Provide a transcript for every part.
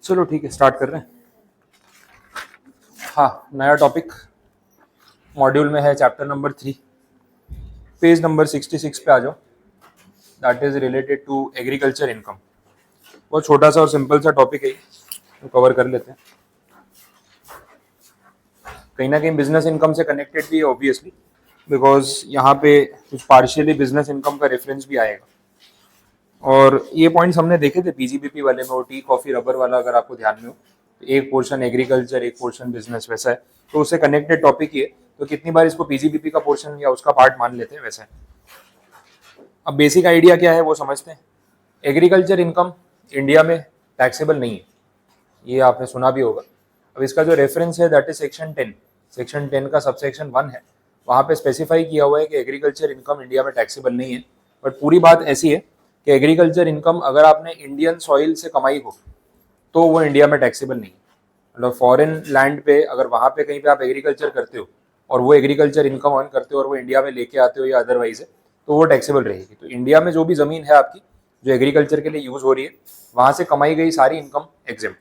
चलो ठीक है, स्टार्ट कर रहे हैं। हाँ, नया टॉपिक मॉड्यूल में है, चैप्टर नंबर 3, पेज नंबर 66 पे आ जाओ। That is related to agriculture income. बहुत छोटा सा और सिंपल सा टॉपिक है, तो कवर कर लेते हैं। कहीं ना कहीं बिजनेस इनकम से कनेक्टेड भी है ऑब्वियसली, बिकॉज यहाँ पे कुछ पार्शियली बिजनेस इनकम का रेफरेंस भी आएगा। और ये पॉइंट्स हमने देखे थे पीजीबीपी वाले में, वो टी कॉफी रबर वाला, अगर आपको ध्यान में हो। एक पोर्शन एग्रीकल्चर, एक पोर्शन बिजनेस, वैसा है। तो उससे कनेक्टेड टॉपिक ये, तो कितनी बार इसको पीजीबीपी का पोर्शन या उसका पार्ट मान लेते हैं, वैसा है। अब बेसिक आइडिया क्या है वो समझते हैं। एग्रीकल्चर इनकम इंडिया में टैक्सेबल नहीं है, ये आपने सुना भी होगा। अब इसका जो रेफरेंस है दैट इज सेक्शन 10 का सबसेक्शन 1 है। वहाँ पे स्पेसिफाई किया हुआ है कि एग्रीकल्चर इनकम इंडिया में टैक्सेबल नहीं है। बट पूरी बात ऐसी है कि एग्रीकल्चर इनकम अगर आपने इंडियन सॉइल से कमाई हो तो वो इंडिया में टैक्सेबल नहीं है। मतलब फॉरेन लैंड पे अगर वहाँ पे कहीं पे आप एग्रीकल्चर करते हो और वो एग्रीकल्चर इनकम अर्न करते हो और वो इंडिया में लेके आते हो या अदरवाइज है, तो वो टैक्सेबल रहेगी। तो इंडिया में जो भी ज़मीन है आपकी जो एग्रीकल्चर के लिए यूज़ हो रही है, वहाँ से कमाई गई सारी इनकम एग्जेम्प्ट।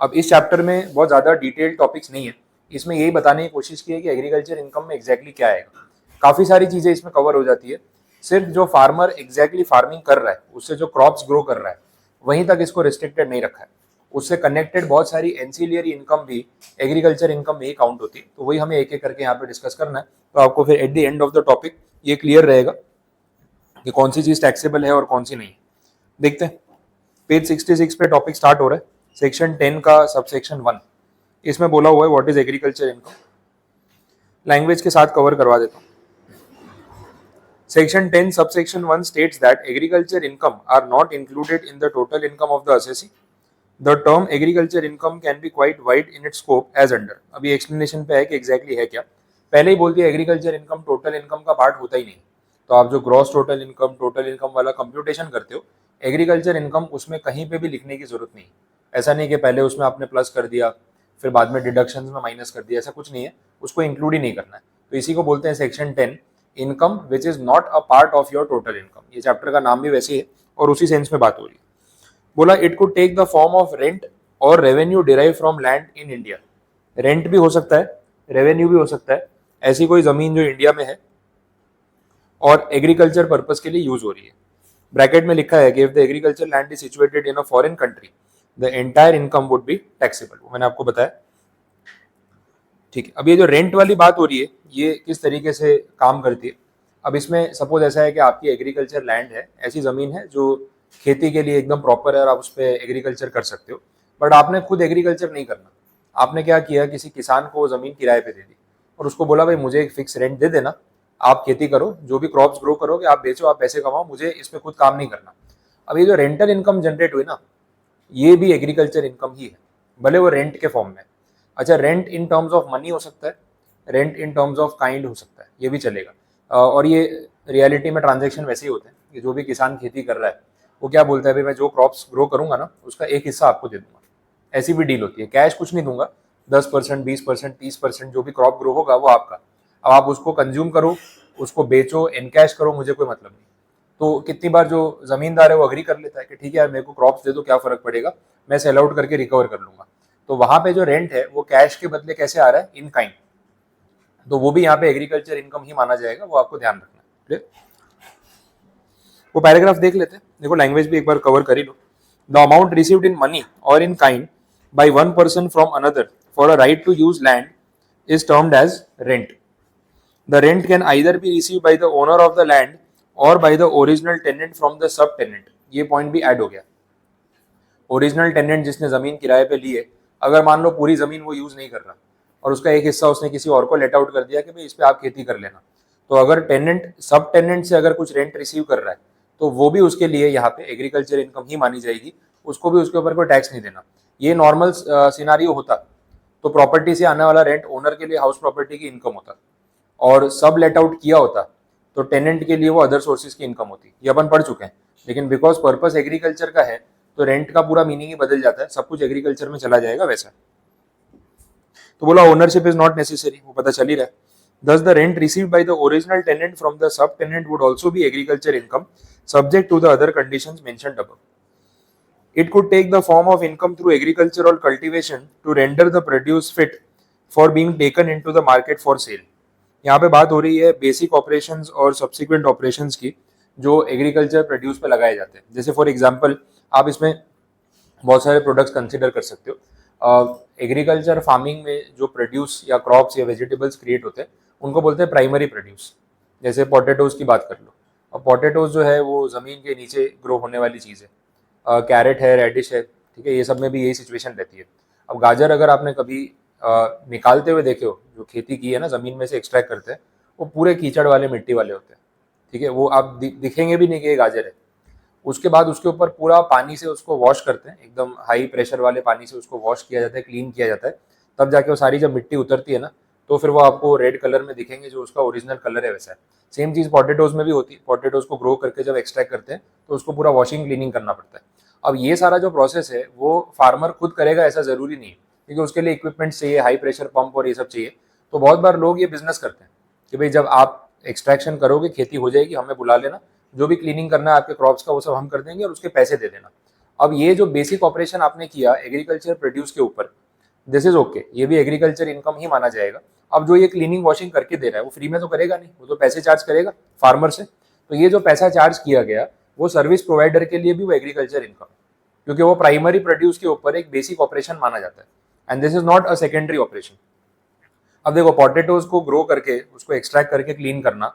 अब इस चैप्टर में बहुत ज़्यादा डिटेल्ड टॉपिक्स नहीं है, इसमें यही बताने की कोशिश की है कि एग्रीकल्चर इनकम में एग्जैक्टली क्या आएगा। काफ़ी सारी चीज़ें इसमें कवर हो जाती है। सिर्फ जो फार्मर एग्जैक्टली फार्मिंग कर रहा है, उससे जो क्रॉप्स ग्रो कर रहा है, वहीं तक इसको रिस्ट्रिक्टेड नहीं रखा है। उससे कनेक्टेड बहुत सारी एंसिलियरी इनकम भी एग्रीकल्चर इनकम में ही काउंट होती है। तो वही हमें एक एक करके यहाँ पे डिस्कस करना है। तो आपको फिर at the end of the topic ये क्लियर रहेगा कि कौन सी चीज़ टैक्सेबल है और कौन सी नहीं। देखते हैं, पेज 66 पे टॉपिक स्टार्ट हो रहा है, सेक्शन 10 का सबसेक्शन 1। इसमें बोला हुआ है what is agriculture income. Language के साथ कवर करवा देता हूँ। Section 10 subsection 1 states that agriculture income are not included in the total income of the assessee. The term agriculture income can be quite wide in its scope as under. अभी explanation पे है कि exactly है क्या। पहले ही बोलती है agriculture income total income का पार्ट होता ही नहीं। तो आप जो ग्रॉस टोटल इनकम वाला कंप्यूटेशन करते हो, एग्रीकल्चर इनकम उसमें कहीं पे भी लिखने की जरूरत नहीं। ऐसा नहीं कि पहले उसमें आपने प्लस कर दिया फिर बाद में डिडक्शन में माइनस कर दिया, ऐसा कुछ नहीं है। उसको इंक्लूड ही नहीं करना है। तो इसी को बोलते हैं section 10 income which is not a part of your total income. ये चैप्टर का नाम भी वैसे है और उसी सेंस में बात हो रही है। बोला it could take the form of rent और revenue derive from land in India. Rent भी हो सकता है, रेवेन्यू भी हो सकता है। ऐसी कोई जमीन जो इंडिया में है और एग्रीकल्चर पर्पस के लिए यूज हो रही है। ब्रैकेट में लिखा है कि if the agriculture land is situated in a foreign country the entire income would be taxable. वो मैंने आपको बताया, ठीक है। अब ये जो रेंट वाली बात हो रही है, ये किस तरीके से काम करती है। अब इसमें सपोज ऐसा है कि आपकी एग्रीकल्चर लैंड है, ऐसी ज़मीन है जो खेती के लिए एकदम प्रॉपर है और आप उस पर एग्रीकल्चर कर सकते हो। बट आपने खुद एग्रीकल्चर नहीं करना। आपने क्या किया, किसी किसान को ज़मीन किराए पे दे दी और उसको बोला भाई मुझे एक फिक्स रेंट दे देना, आप खेती करो, जो भी क्रॉप्स ग्रो करोगे आप बेचो, आप पैसे कमाओ, मुझे इस पर खुद काम नहीं करना। अब ये जो रेंटल इनकम जनरेट हुई ना, ये भी एग्रीकल्चर इनकम ही है, भले वो रेंट के फॉर्म में। अच्छा, rent in terms of money हो सकता है, rent in terms of kind हो सकता है, ये भी चलेगा। और ये रियलिटी में ट्रांजैक्शन वैसे ही होते हैं कि जो भी किसान खेती कर रहा है वो क्या बोलता है, भाई मैं जो क्रॉप्स ग्रो करूंगा ना उसका एक हिस्सा आपको दे दूंगा। ऐसी भी डील होती है, कैश कुछ नहीं दूंगा, 10%, 20%, 30% जो भी क्रॉप ग्रो होगा वो आपका। अब आप उसको कंज्यूम करो, उसको बेचो, इनकैश करो, मुझे कोई मतलब नहीं। तो कितनी बार जो जमींदार है वो अग्री कर लेता है कि ठीक है यार मेरे को क्रॉप्स दे दो, क्या फर्क पड़ेगा, मैं सेल आउट करके रिकवर कर लूंगा। तो वहां पे जो रेंट है वो कैश के बदले कैसे आ रहा है, इन काइंड। तो वो भी यहाँ पे एग्रीकल्चर इनकम ही माना जाएगा, वो आपको ध्यान रखना है। वो पैराग्राफ देख लेते हैं, देखो लैंग्वेज भी एक बार कवर कर ही लो। The amount received in money और in kind by one person from another for a right to use land is termed as rent. The rent can either be receive by the owner of the land और by the original tenant from the sub tenant. ये point भी add हो गया। Original tenant जिसने जमीन किराए पे ली है, अगर मान लो पूरी जमीन वो यूज नहीं कर रहा और उसका एक हिस्सा उसने किसी और को लेट आउट कर दिया कि भाई इस पे आप खेती कर लेना, तो अगर टेनेंट सब टेनेंट से अगर कुछ रेंट रिसीव कर रहा है तो वो भी उसके लिए यहाँ पे एग्रीकल्चर इनकम ही मानी जाएगी, उसको भी उसके ऊपर कोई टैक्स नहीं देना। ये नॉर्मल सिनारियो होता तो प्रॉपर्टी से आने वाला रेंट ओनर के लिए हाउस प्रॉपर्टी की इनकम होता और सब लेट आउट किया होता तो टेनेंट के लिए वो अदर सोर्सेज की इनकम होती। ये अपन पढ़ चुके हैं। लेकिन बिकॉज पर्पस एग्रीकल्चर का है तो रेंट का पूरा मीनिंग ही बदल जाता है, सब कुछ एग्रीकल्चर में चला जाएगा वैसा। तो बोला ओनरशिप इज नॉट नेसेसरी, वो पता चल ही रहा है। Thus, the rent received by the original tenant from the subtenant would also be agriculture income, subject to the other conditions mentioned above. It could take the form of income through agricultural cultivation to render the produce fit for being taken into the market for sale. यहाँ पे बात हो रही है basic operations और subsequent operations की जो agriculture produce पे लगाए जाते हैं. जैसे फॉर एग्जांपल आप इसमें बहुत सारे प्रोडक्ट्स कंसिडर कर सकते हो. एग्रीकल्चर फार्मिंग में जो प्रोड्यूस या क्रॉप्स या वेजिटेबल्स क्रिएट होते हैं उनको बोलते हैं प्राइमरी प्रोड्यूस. जैसे पोटैटोज की बात कर लो. अब पोटैटोज जो है वो ज़मीन के नीचे ग्रो होने वाली चीज़ है. कैरेट है, रेडिश है, ठीक है, ये सब में भी यही सिचुएशन रहती है. अब गाजर अगर आपने कभी निकालते हुए देखे हो, जो खेती की है ना, ज़मीन में से एक्सट्रैक्ट करते हैं, वो पूरे कीचड़ वाले मिट्टी वाले होते हैं. ठीक है, वो आप दिखेंगे भी नहीं कि ये गाजर है. उसके बाद उसके ऊपर पूरा पानी से उसको वॉश करते हैं, एकदम हाई प्रेशर वाले पानी से उसको वॉश किया जाता है, क्लीन किया जाता है. तब जाके वो सारी जब मिट्टी उतरती है ना, तो फिर वो आपको रेड कलर में दिखेंगे, जो उसका ओरिजिनल कलर है वैसा है. सेम चीज़ पोटैटोज में भी होती है. पोटैटोज को ग्रो करके जब एक्सट्रैक्ट करते हैं तो उसको पूरा वॉशिंग क्लीनिंग करना पड़ता है. अब ये सारा जो प्रोसेस है वो फार्मर खुद करेगा ऐसा ज़रूरी नहीं है, क्योंकि उसके लिए इक्विपमेंट चाहिए, हाई प्रेशर पंप और ये सब चाहिए. तो बहुत बार लोग ये बिजनेस करते हैं कि भाई जब आप एक्सट्रैक्शन करोगे, खेती हो जाएगी, हमें बुला लेना, जो भी क्लीनिंग करना है आपके क्रॉप्स का वो सब हम कर देंगे और उसके पैसे दे देना. अब ये जो बेसिक ऑपरेशन आपने किया एग्रीकल्चर प्रोड्यूस के ऊपर, दिस इज ओके, ये भी एग्रीकल्चर इनकम ही माना जाएगा. अब जो ये क्लीनिंग वॉशिंग करके दे रहा है वो फ्री में तो करेगा नहीं, वो तो पैसे चार्ज करेगा फार्मर से. तो ये जो पैसा चार्ज किया गया वो सर्विस प्रोवाइडर के लिए भी वो एग्रीकल्चर इनकम, क्योंकि वो प्राइमरी प्रोड्यूस के ऊपर एक बेसिक ऑपरेशन माना जाता है. And this is not a secondary operation. अब देखो, पोटैटोज को ग्रो करके उसको एक्सट्रैक्ट करके क्लीन करना,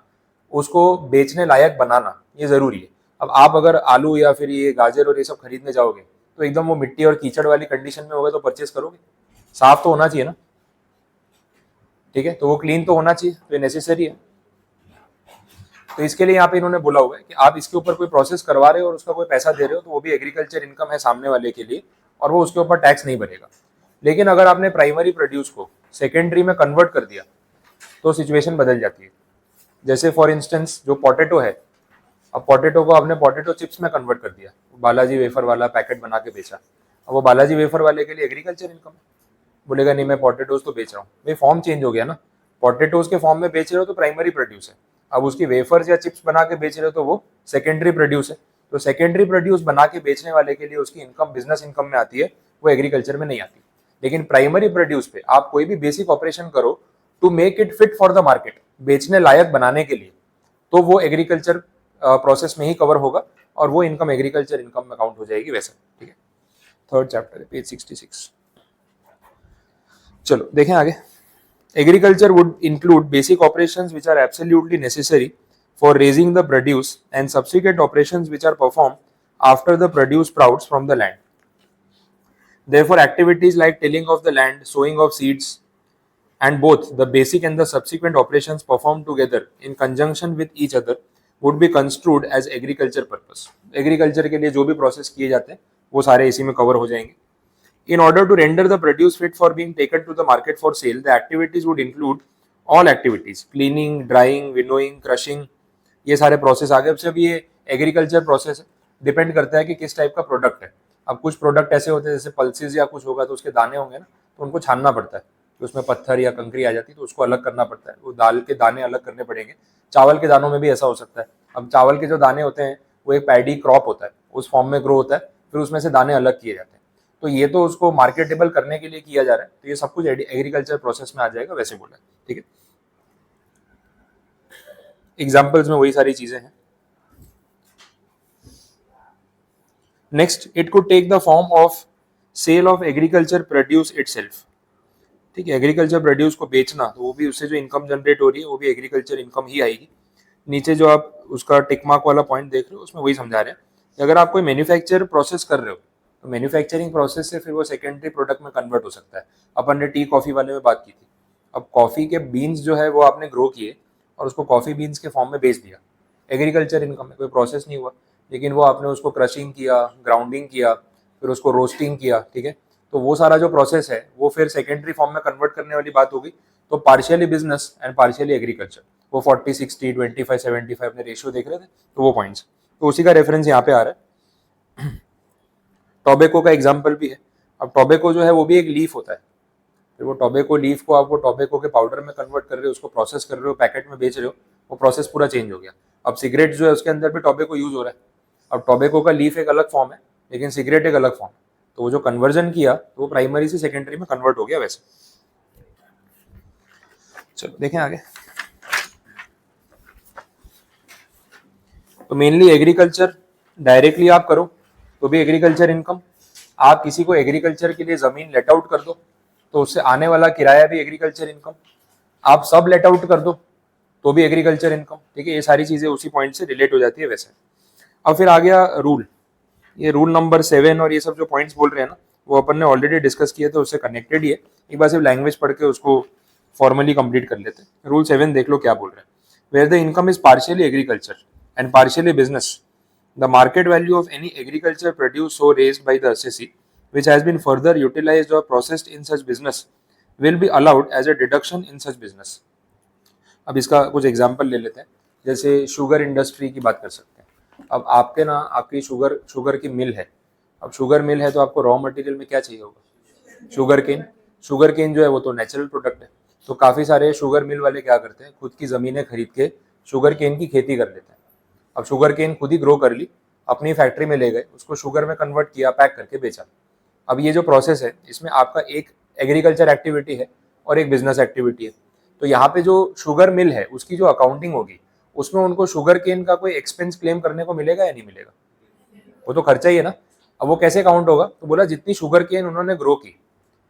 उसको बेचने लायक बनाना, ये जरूरी है. अब आप अगर आलू या फिर ये गाजर और ये सब खरीदने जाओगे तो एकदम वो मिट्टी और कीचड़ वाली कंडीशन में होगा तो परचेस करोगे? साफ तो होना चाहिए ना, ठीक है, तो वो क्लीन तो होना चाहिए, तो ये नेसेसरी है. तो इसके लिए यहाँ पे इन्होंने बोला हुआ है कि आप इसके ऊपर कोई प्रोसेस करवा रहे हो और उसका कोई पैसा दे रहे हो तो वो भी एग्रीकल्चर इनकम है सामने वाले के लिए, और वो उसके ऊपर टैक्स नहीं भरेगा. लेकिन अगर आपने प्राइमरी प्रोड्यूस को सेकेंडरी में कन्वर्ट कर दिया तो सिचुएशन बदल जाती है. जैसे फॉर इंस्टेंस जो पोटैटो है, अब पोटैटो को आपने पोटैटो चिप्स में कन्वर्ट कर दिया, बालाजी वेफर वाला पैकेट बना के बेचा. अब वो बालाजी वेफर वाले के लिए एग्रीकल्चर इनकम है. बोलेगा नहीं, मैं पोटैटोज तो बेच रहा हूँ. भाई फॉर्म चेंज हो गया ना, पोटैटोज के फॉर्म में बेच रहे हो तो प्राइमरी प्रोड्यूस है. अब उसकी वेफर्स या चिप्स बना के बेच रहे हो तो वो सेकेंडरी प्रोड्यूस है. तो सेकेंडरी प्रोड्यूस बना के बेचने वाले के लिए उसकी इनकम बिजनेस इनकम में आती है, वो एग्रीकल्चर में नहीं आती. लेकिन प्राइमरी प्रोड्यूस पे आप कोई भी बेसिक ऑपरेशन करो to make it fit for the market, बेचने लायक बनाने के लिए, तो वो एग्रीकल्चर प्रोसेस में ही कवर होगा और वो इनकम एग्रीकल्चर इनकम में काउंट हो जाएगी वैसा. ठीक है, थर्ड चैप्टर है, पेज 66. चलो देखें आगे. Agriculture would include basic operations which are absolutely necessary for raising the produce and subsequent operations which are perform after the produce sprouts from the land. Therefore, activities like tilling of the land, sowing of seeds, and both the basic and the subsequent operations performed together in conjunction with each other would be construed as agriculture purpose. Agriculture के लिए जो भी process किए जाते हैं वो सारे इसी में cover हो जाएंगे. In order to render the produce fit for being taken to the market for sale, the activities would include all activities: cleaning, drying, winnowing, crushing. ये सारे process आ गए. अब सब ये agriculture process है, डिपेंड करता है कि किस टाइप का प्रोडक्ट है. अब कुछ प्रोडक्ट ऐसे होते हैं जैसे पल्सेस या कुछ होगा तो उसके दाने होंगे ना, तो उनको छानना पड़ता है, तो उसमें पत्थर या कंकरी आ जाती है तो उसको अलग करना पड़ता है. वो दाल के दाने अलग करने पड़ेंगे. चावल के दानों में भी ऐसा हो सकता है. अब चावल के जो दाने होते हैं वो एक पैडी क्रॉप होता है, उस फॉर्म में ग्रो होता है, फिर उसमें से दाने अलग किए जाते हैं. तो ये तो उसको मार्केटेबल करने के लिए किया जा रहा है, तो ये सब कुछ एग्रीकल्चर प्रोसेस में आ जाएगा, वैसे बोला है. ठीक है, एग्जाम्पल्स में वही सारी चीजें हैं. Next, it could take the form of sale of agriculture produce itself. ठीक है, एग्रीकल्चर प्रोड्यूस को बेचना, तो वो भी उससे जो इनकम जनरेट हो रही है वो भी एग्रीकल्चर इनकम ही आएगी. नीचे जो आप उसका टिक मार्क वाला पॉइंट देख रहे हो उसमें वही समझा रहे हैं कि अगर आप कोई मैन्युफैक्चर प्रोसेस कर रहे हो तो मैन्युफैक्चरिंग प्रोसेस से फिर वो सेकेंडरी प्रोडक्ट में कन्वर्ट हो सकता है. अपन ने टी कॉफी वाले में बात की थी. अब कॉफी के बीन्स जो है वो आपने ग्रो किए और उसको कॉफी बीन्स के फॉर्म में बेच दिया, एग्रीकल्चर इनकम है, कोई प्रोसेस नहीं हुआ, लेकिन वो आपने उसको क्रशिंग किया, ग्राउंडिंग किया, फिर उसको रोस्टिंग किया. ठीक है, तो वो सारा जो प्रोसेस है वो फिर सेकेंडरी फॉर्म में कन्वर्ट करने वाली बात होगी. तो partially business and partially agriculture, वो 40-60, 25-75 अपने रेशियो देख रहे थे, तो वो पॉइंट्स, तो उसी का रेफरेंस यहाँ पे आ रहा है. टोबैको का एग्जाम्पल भी है. अब टोबैको जो है वो भी एक लीफ होता है, फिर वो टोबैको लीफ को आप वो टोबैको के पाउडर में कन्वर्ट कर रहे हो, उसको प्रोसेस कर रहे हो, पैकेट में बेच रहे हो, वो प्रोसेस पूरा चेंज हो गया. अब सिगरेट जो है उसके अंदर भी टोबैको यूज हो रहा है. अब टोबैको का लीफ एक अलग फॉर्म है लेकिन सिगरेट एक अलग फॉर्म है। तो वो जो कन्वर्जन किया तो वो प्राइमरी से सेकेंडरी में कन्वर्ट हो गया वैसे। चलो देखें आगे। तो मेनली एग्रीकल्चर डायरेक्टली आप करो तो भी एग्रीकल्चर इनकम, आप किसी को एग्रीकल्चर के लिए जमीन लेट आउट कर दो तो उससे आने वाला किराया भी एग्रीकल्चर इनकम, आप सब लेट आउट कर दो तो भी एग्रीकल्चर इनकम। ठीक है, ये सारी चीजें उसी पॉइंट से रिलेट हो जाती है वैसे। अब फिर आ गया रूल, ये रूल नंबर 7 और ये सब जो पॉइंट्स बोल रहे हैं ना वो अपन ने ऑलरेडी डिस्कस किए थे, उससे कनेक्टेड ही है। एक बार सिर्फ लैंग्वेज पढ़ के उसको फॉर्मली कंप्लीट कर लेते हैं। रूल 7 देख लो क्या बोल रहे हैं। Where the income is partially agriculture and partially business, the market value of any agriculture produce so raised by the assessee which has been further utilized or processed in such business will be allowed as a deduction in such business। अब इसका कुछ example ले लेते हैं, जैसे sugar industry की बात कर सकते हैं। अब आपके ना आपकी शुगर की मिल है। अब शुगर मिल है तो आपको रॉ मटेरियल में क्या चाहिए होगा, शुगर केन। शुगर केन जो है वो तो नेचुरल प्रोडक्ट है, तो काफ़ी सारे शुगर मिल वाले क्या करते हैं, खुद की ज़मीनें खरीद के शुगर केन की खेती कर लेते हैं। अब शुगर केन खुद ही ग्रो कर ली, अपनी फैक्ट्री में ले गए, उसको शुगर में कन्वर्ट किया, पैक करके बेचा। अब ये जो प्रोसेस है इसमें आपका एक एग्रीकल्चर एक्टिविटी है और एक बिजनेस एक्टिविटी है। तो यहाँ पे जो शुगर मिल है उसकी जो अकाउंटिंग होगी उसमें उनको शुगर केन का कोई एक्सपेंस क्लेम करने को मिलेगा या नहीं मिलेगा, वो तो खर्चा ही है ना। अब वो कैसे काउंट होगा, तो बोला जितनी शुगर केन उन्होंने ग्रो की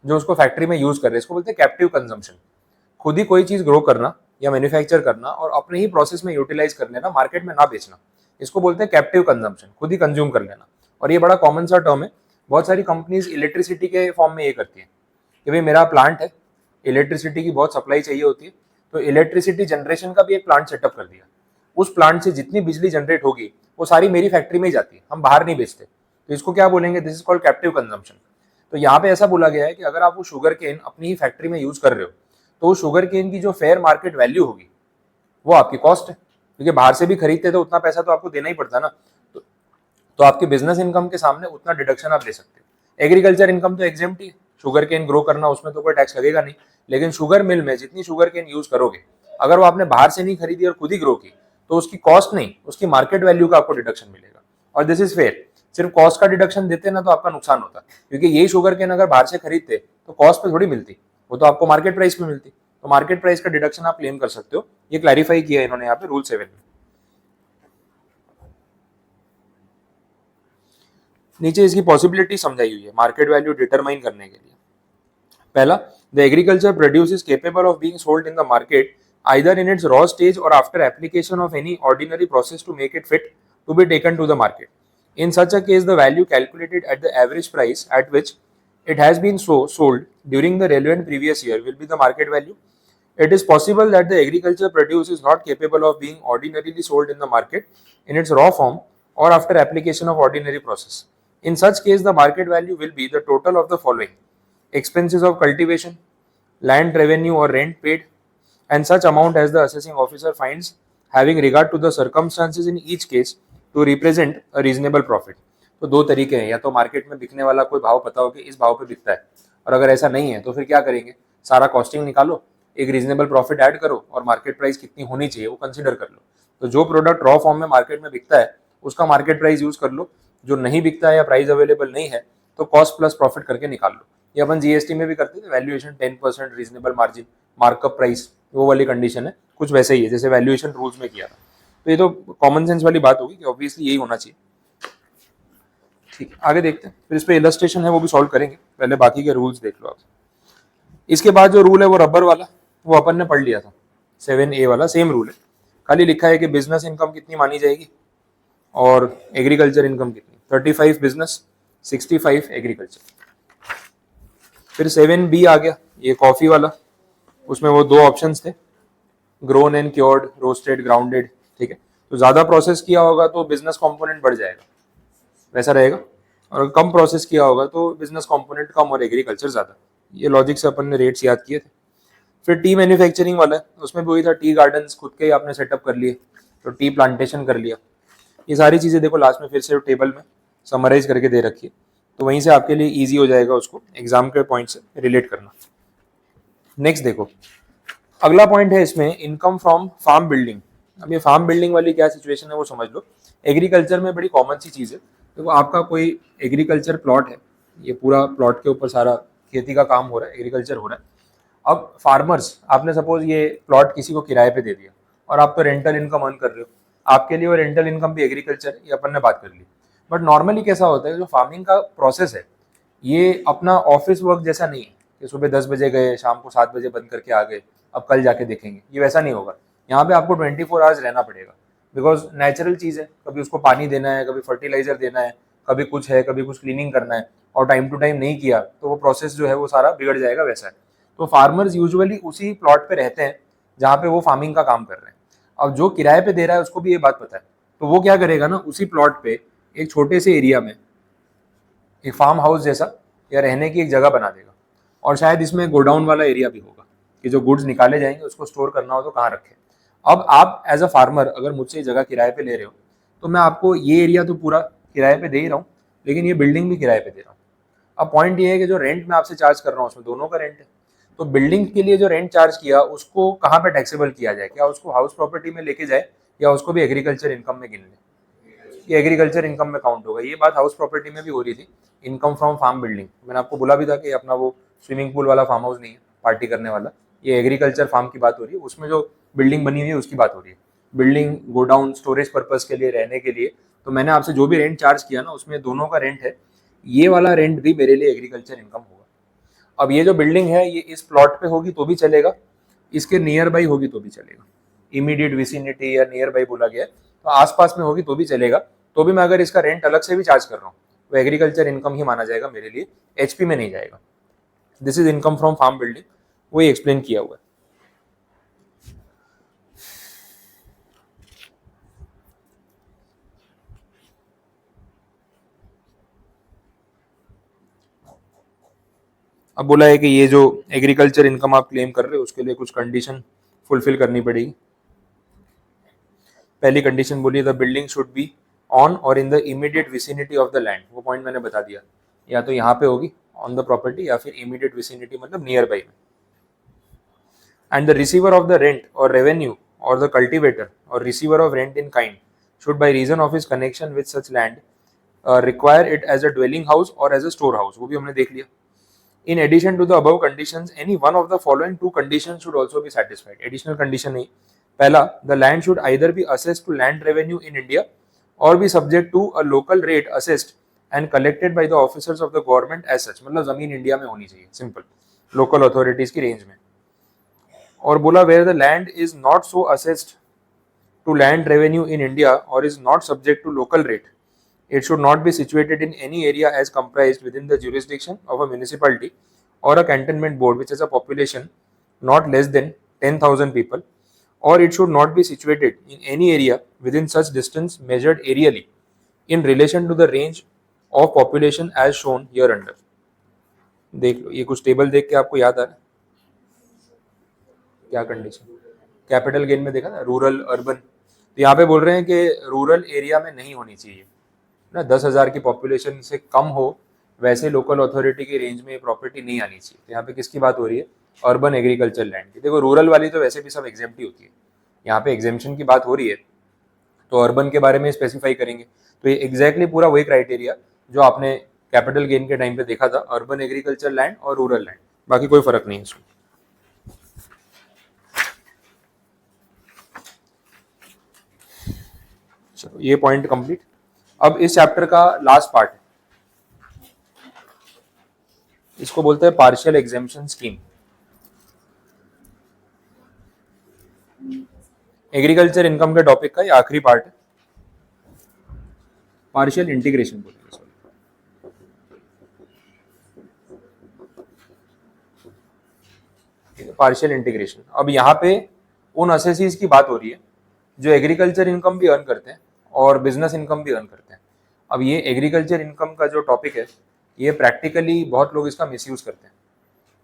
जो उसको फैक्ट्री में यूज कर रहे हैं, इसको बोलते हैं कैप्टिव कंजम्पशन। खुद ही कोई चीज ग्रो करना या मैन्युफैक्चर करना और अपने ही प्रोसेस में यूटिलाइज कर लेना, मार्केट में ना बेचना, इसको बोलते हैं कैप्टिव कंजम्पशन, खुद ही कंज्यूम कर लेना। और ये बड़ा कॉमन सा टर्म है, बहुत सारी कंपनीज इलेक्ट्रिसिटी के फॉर्म में ये करती है कि भाई मेरा प्लांट है, इलेक्ट्रिसिटी की बहुत सप्लाई चाहिए होती है, तो इलेक्ट्रिसिटी जनरेशन का भी एक प्लांट सेटअप कर दिया। उस प्लांट से जितनी बिजली जनरेट होगी वो सारी मेरी फैक्ट्री में ही जाती है, हम बाहर नहीं बेचते। तो इसको क्या बोलेंगे, this is called captive consumption. तो यहाँ पे ऐसा बोला गया है कि अगर आप वो शुगर केन अपनी ही फैक्ट्री में यूज कर रहे हो तो शुगर केन की जो फेयर मार्केट वैल्यू होगी वो आपकी कॉस्ट है, क्योंकि बाहर से भी खरीदते तो उतना पैसा तो आपको देना ही पड़ता ना। तो आपकी बिजनेस इनकम के सामने उतना डिडक्शन आप ले सकते हो। एग्रीकल्चर इनकम तो एग्जेम्प्ट ही है, शुगर केन ग्रो करना उसमें तो कोई टैक्स लगेगा नहीं। लेकिन शुगर मिल में जितनी शुगर केन यूज करोगे, अगर वो आपने बाहर से नहीं खरीदी और खुद ही ग्रो की, तो उसकी कॉस्ट नहीं, उसकी मार्केट वैल्यू का आपको डिडक्शन मिलेगा। और दिस इज फेयर। सिर्फ कॉस्ट का डिडक्शन देते ना तो आपका नुकसान होता, क्योंकि यही शुगर केन अगर बाहर से खरीदते तो कॉस्ट पे थोड़ी मिलती, वो तो आपको मार्केट प्राइस में मिलती। तो मार्केट प्राइस का डिडक्शन आप क्लेम कर सकते हो, ये क्लैरिफाई किया है इन्होंने यहाँ पे रूल 7 में। नीचे इसकी पॉसिबिलिटी समझाई हुई है मार्केट वैल्यू डिटरमाइन करने के लिए। पहला, the agriculture produce is capable of being sold in the market either in its raw stage और after application of any ordinary process to make it fit to be taken to the market. In such a case, the value calculated at the average price at which it has been sold during the relevant previous year will be the market value. It is possible that the agriculture produce is not capable of being ordinarily sold in the market in its raw form or after application of ordinary process. In such case, the market value will be the total of the following: expenses of cultivation, land revenue or rent paid, and such amount as the assessing officer finds having regard to the circumstances in each case to represent a reasonable profit. तो दो तरीके हैं, या तो market में बिकने वाला कोई भाव पता हो कि इस भाव पे बिकता है, और अगर ऐसा नहीं है तो फिर क्या करेंगे, सारा कॉस्टिंग निकालो, एक रीजनेबल प्रॉफिट ऐड करो और मार्केट प्राइस कितनी होनी चाहिए वो कंसिडर कर लो। तो जो प्रोडक्ट रॉ फॉर्म में मार्केट में बिकता है उसका मार्केट प्राइस यूज कर लो, जो नहीं बिकता है या प्राइस अवेलेबल नहीं है तो कॉस्ट प्लस प्रॉफिट करके निकाल लो। ये अपन जीएसटी में भी करते थे, valuation 10% reasonable margin markup price, वो वाली कंडीशन है, कुछ वैसे ही है जैसे वैल्यूएशन रूल्स में किया था। तो ये तो कॉमन सेंस वाली बात होगी कि ऑब्वियसली यही होना चाहिए। ठीक है, आगे देखते हैं, फिर इस पे इलस्ट्रेशन है वो भी सॉल्व करेंगे, पहले बाकी के रूल्स देख लो आप। इसके बाद जो रूल है वो रबर वाला, वो अपन ने पढ़ लिया था, 7A वाला सेम रूल है, खाली लिखा है कि बिजनेस इनकम कितनी मानी जाएगी और एग्रीकल्चर इनकम कितनी, 35 बिजनेस 65 एग्रीकल्चर। फिर 7B आ गया, ये कॉफी वाला, उसमें वो दो ऑप्शंस थे, grown and cured, roasted, grounded. ठीक है, तो ज्यादा प्रोसेस किया होगा तो बिजनेस कंपोनेंट बढ़ जाएगा, वैसा रहेगा, और कम प्रोसेस किया होगा तो बिजनेस कंपोनेंट कम और एग्रीकल्चर ज्यादा। ये लॉजिक से अपन ने रेट्स याद किए थे। फिर टी मैन्युफैक्चरिंग वाला है, उसमें भी वही था, टी गार्डन्स खुद के ही आपने सेटअप कर लिए, तो टी प्लांटेशन कर लिया। ये सारी चीजें देखो लास्ट में फिर से टेबल में समराइज करके दे रखी है, तो वहीं से आपके लिए ईजी हो जाएगा उसको एग्जाम के पॉइंट से रिलेट करना। नेक्स्ट देखो, अगला पॉइंट है इसमें इनकम फ्रॉम फार्म बिल्डिंग। अब ये फार्म बिल्डिंग वाली क्या सिचुएशन है वो समझ लो। एग्रीकल्चर में बड़ी कॉमन सी चीज है, देखो आपका कोई एग्रीकल्चर प्लॉट है, ये पूरा प्लॉट के ऊपर सारा खेती का काम हो रहा है, एग्रीकल्चर हो रहा है। अब फार्मर्स, आपने सपोज ये प्लॉट किसी को किराए पे दे दिया और आप तो रेंटल इनकम अर्न कर रहे हो, आपके लिए वो रेंटल इनकम भी एग्रीकल्चर, ये अपन ने बात कर ली। बट नॉर्मली कैसा होता है, जो फार्मिंग का प्रोसेस है ये अपना ऑफिस वर्क जैसा नहीं है कि सुबह 10 बजे गए शाम को 7 बजे बंद करके आ गए, अब कल जाके देखेंगे, ये वैसा नहीं होगा। यहाँ पे आपको 24 आवर्स रहना पड़ेगा, बिकॉज नेचुरल चीज़ है, कभी उसको पानी देना है, कभी फर्टिलाइजर देना है, कभी कुछ है, कभी कुछ क्लीनिंग करना है, और टाइम टू टाइम नहीं किया तो वो प्रोसेस जो है वो सारा बिगड़ जाएगा, वैसा है। तो फार्मर्स यूजुअली उसी प्लॉट पे रहते हैं जहाँ पे वो फार्मिंग का काम कर रहे हैं। अब जो किराए पे दे रहा है उसको भी ये बात पता है, तो वो क्या करेगा ना, उसी प्लॉट पे एक छोटे से एरिया में एक फार्म हाउस जैसा या रहने की एक जगह बना देगा, और शायद इसमें गोडाउन वाला एरिया भी होगा कि जो गुड्स निकाले जाएंगे उसको स्टोर करना हो तो कहाँ रखें। अब आप एज अ फार्मर अगर मुझसे जगह किराए पे ले रहे हो तो मैं आपको ये एरिया तो पूरा किराए पे दे ही रहा हूँ, लेकिन ये बिल्डिंग भी किराए पे दे रहा हूँ। अब पॉइंट ये है कि जो रेंट मैं आपसे चार्ज कर रहा हूँ उसमें दोनों का रेंट है, तो बिल्डिंग के लिए जो रेंट चार्ज किया उसको कहाँ पे टैक्सेबल किया जाए, क्या उसको हाउस प्रॉपर्टी में लेके जाए या उसको भी एग्रीकल्चर इनकम में गिन ले, ये एग्रीकल्चर इनकम में काउंट होगा। ये बात हाउस प्रॉपर्टी में भी हो रही थी, इनकम फ्रॉम फार्म बिल्डिंग, मैंने आपको बोला भी था कि अपना वो स्विमिंग पूल वाला फार्म हाउस नहीं है पार्टी करने वाला, ये एग्रीकल्चर फार्म की बात हो रही है, उसमें जो बिल्डिंग बनी हुई है उसकी बात हो रही है, बिल्डिंग गोडाउन स्टोरेज पर्पज के लिए रहने के लिए। तो मैंने आपसे जो भी रेंट चार्ज किया ना उसमें दोनों का रेंट है, ये वाला रेंट भी मेरे लिए एग्रीकल्चर इनकम होगा। अब ये जो बिल्डिंग है ये इस प्लॉट पे होगी तो भी चलेगा, इसके नियर बाई होगी तो भी चलेगा, इमीडिएट विसिनिटी या नियर बाई बोला गया है, तो आसपास में होगी तो भी चलेगा, तो भी मैं अगर इसका रेंट अलग से भी चार्ज कर रहा हूँ वो एग्रीकल्चर इनकम ही माना जाएगा मेरे लिए, एचपी में नहीं जाएगा। This is income from farm building, वही एक्सप्लेन किया हुआ है। अब बोला है कि ये जो एग्रीकल्चर इनकम आप क्लेम कर रहे हो उसके लिए कुछ कंडीशन फुलफिल करनी पड़ेगी। पहली कंडीशन बोली the building should be on और in the immediate vicinity of the land, वो पॉइंट मैंने बता दिया, या तो यहाँ पे होगी ऑन द प्रॉपर्टी या फिर इमीडिएट विसिनिटी मतलब नियर बाई में। And the receiver of the rent or revenue or the cultivator or receiver of rent in kind should by reason of his connection with such land require it as a dwelling house or as a storehouse, वो भी हमने देख लिया। In addition to the above conditions, any one of the following two conditions should also be satisfied. Additional condition नहीं, पहला, the land should either be assessed to land revenue in India or be subject to a local rate assessed and collected by the officers of the government as such, मतलब जमीन India में होनी चाहिए, simple, local authorities की range में। और बोला where the land is not so assessed to land revenue in India और is not subject to local rate, it should not be situated in any area as comprised within the jurisdiction of a municipality or a cantonment board which has a population not less than 10,000 people, or it should not be situated in any area within such distance measured aerially in relation to the range of population as shown here under। देख लो, ये कुछ table देख के आपको याद आ रहा है क्या कंडीशन, कैपिटल गेन में देखा ना रूरल अर्बन, तो यहाँ पे बोल रहे हैं कि रूरल एरिया में नहीं होनी चाहिए ना, 10,000 की पॉपुलेशन से कम हो वैसे लोकल अथॉरिटी की रेंज में प्रॉपर्टी नहीं आनी चाहिए। तो यहाँ पे किसकी बात हो रही है, अर्बन एग्रीकल्चर लैंड की। देखो रूरल वाली तो वैसे भी सब एग्जेम्प्ट ही होती है, यहाँ पे एग्जेम्पशन की बात हो रही है तो अर्बन के बारे में स्पेसिफाई करेंगे। तो ये एग्जैक्टली पूरा वही क्राइटेरिया जो आपने कैपिटल गेन के टाइम पे देखा था, अर्बन एग्रीकल्चर लैंड और रूरल लैंड, बाकी कोई फर्क नहीं है इसमें। चलो ये पॉइंट कंप्लीट। अब इस चैप्टर का लास्ट पार्ट है, इसको बोलते हैं partial exemption scheme. Agriculture income के टॉपिक का ये आखिरी पार्ट है, पार्शियल इंटीग्रेशन बोलेंगे, सॉरी पार्शियल इंटीग्रेशन। अब यहाँ पे उन असेसीज की बात हो रही है जो एग्रीकल्चर इनकम भी अर्न करते हैं और बिजनेस इनकम भी अर्न करते हैं। अब ये एग्रीकल्चर इनकम का जो टॉपिक है ये प्रैक्टिकली बहुत लोग इसका मिसयूज करते हैं।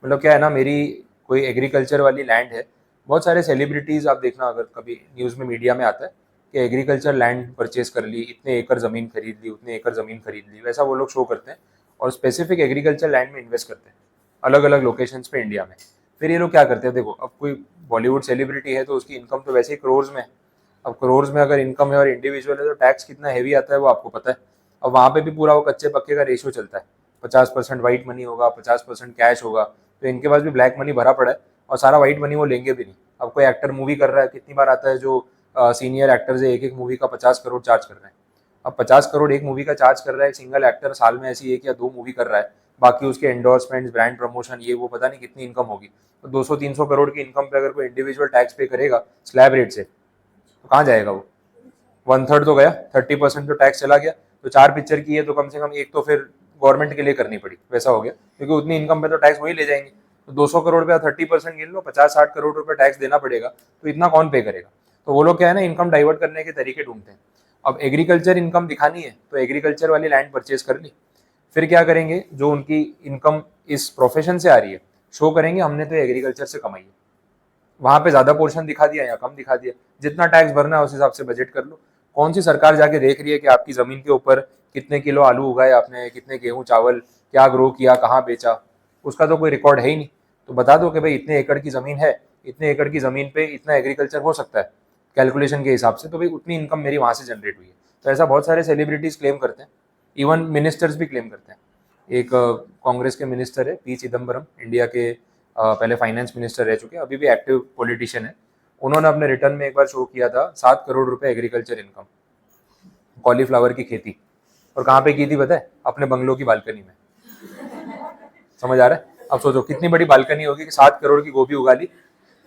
मतलब क्या है ना, मेरी कोई एग्रीकल्चर वाली लैंड है, बहुत सारे सेलिब्रिटीज़ आप देखना अगर कभी न्यूज़ में मीडिया में आता है कि एग्रीकल्चर लैंड परचेज कर ली, इतने एकड़ ज़मीन खरीद ली, उतने एकड़ ज़मीन खरीद ली, वैसा वो लोग शो करते हैं और स्पेसिफिक एग्रीकल्चर लैंड में इन्वेस्ट करते हैं अलग अलग लोकेशंस पे इंडिया में। फिर ये लोग क्या करते हैं, देखो अब कोई बॉलीवुड सेलिब्रिटी है तो उसकी इनकम तो वैसे ही करोर्स में है। अब करोर्स में अगर इनकम है और इंडिविजुअल है तो टैक्स कितना हैवी आता है वो आपको पता है। अब वहाँ पे भी पूरा वो कच्चे पक्के का रेशियो चलता है, 50% वाइट मनी होगा, 50% कैश होगा। तो इनके पास भी ब्लैक मनी भरा पड़ा है और सारा वाइट मनी वो लेंगे भी नहीं। अब कोई एक्टर मूवी कर रहा है, कितनी बार आता है जो सीनियर एक्टर्स है, एक एक मूवी का 50 करोड़ चार्ज कर रहे हैं। अब 50 करोड़ एक मूवी का चार्ज कर रहा है एक सिंगल एक्टर, साल में ऐसी 1 या 2 मूवी कर रहा है, बाकी उसके एंडोर्समेंट्स, ब्रांड प्रमोशन, ये वो पता नहीं कितनी इनकम होगी। तो 200-300 करोड़ की इनकम पे अगर कोई इंडिविजुअल टैक्स पे करेगा स्लैब रेट से, तो कहाँ जाएगा वो? 1/3 तो गया, 30% तो टैक्स चला गया। तो 4 पिक्चर की है तो कम से कम एक तो फिर गवर्नमेंट के लिए करनी पड़ी, वैसा हो गया, क्योंकि उतनी इनकम पे तो टैक्स वही ले जाएंगे। तो 200 करोड़ पे 30% गिन लो, 50-60 करोड़ रुपए टैक्स देना पड़ेगा। तो इतना कौन पे करेगा? तो वो लोग क्या है ना, इनकम डाइवर्ट करने के तरीके ढूंढते हैं। अब एग्रीकल्चर इनकम दिखानी है तो एग्रीकल्चर वाली लैंड परचेज कर ली, फिर क्या करेंगे, जो उनकी इनकम इस प्रोफेशन से आ रही है शो करेंगे हमने तो एग्रीकल्चर से कमाई है। वहां पे ज्यादा पोर्शन दिखा दिया या कम दिखा दिया, जितना टैक्स भरना है उस हिसाब से बजट कर लो। कौन सी सरकार जाके देख रही है कि आपकी जमीन के ऊपर कितने किलो आलू उगाए आपने, कितने गेहूं चावल, क्या ग्रो किया, कहाँ बेचा, उसका तो कोई रिकॉर्ड है ही नहीं। तो बता दो कि भाई इतने एकड़ की जमीन है, इतने एकड़ की जमीन पे इतना एग्रीकल्चर हो सकता है कैलकुलेशन के हिसाब से, तो भाई उतनी इनकम मेरी वहां से जनरेट हुई है। तो ऐसा बहुत सारे सेलिब्रिटीज क्लेम करते हैं, इवन मिनिस्टर्स भी क्लेम करते हैं। एक कांग्रेस के मिनिस्टर है पी चिदम्बरम, इंडिया के पहले फाइनेंस मिनिस्टर रह चुके हैं, अभी भी एक्टिव पॉलिटिशियन है। उन्होंने अपने रिटर्न में एक बार शो किया था 7 करोड़ रुपए एग्रीकल्चर इनकम, कॉलीफ्लावर की खेती। और कहाँ पे की थी पता है? अपने बंगलों की बालकनी में। समझ आ रहा है? अब सोचो कितनी बड़ी बालकनी होगी कि 7 करोड़ की गोभी उगा ली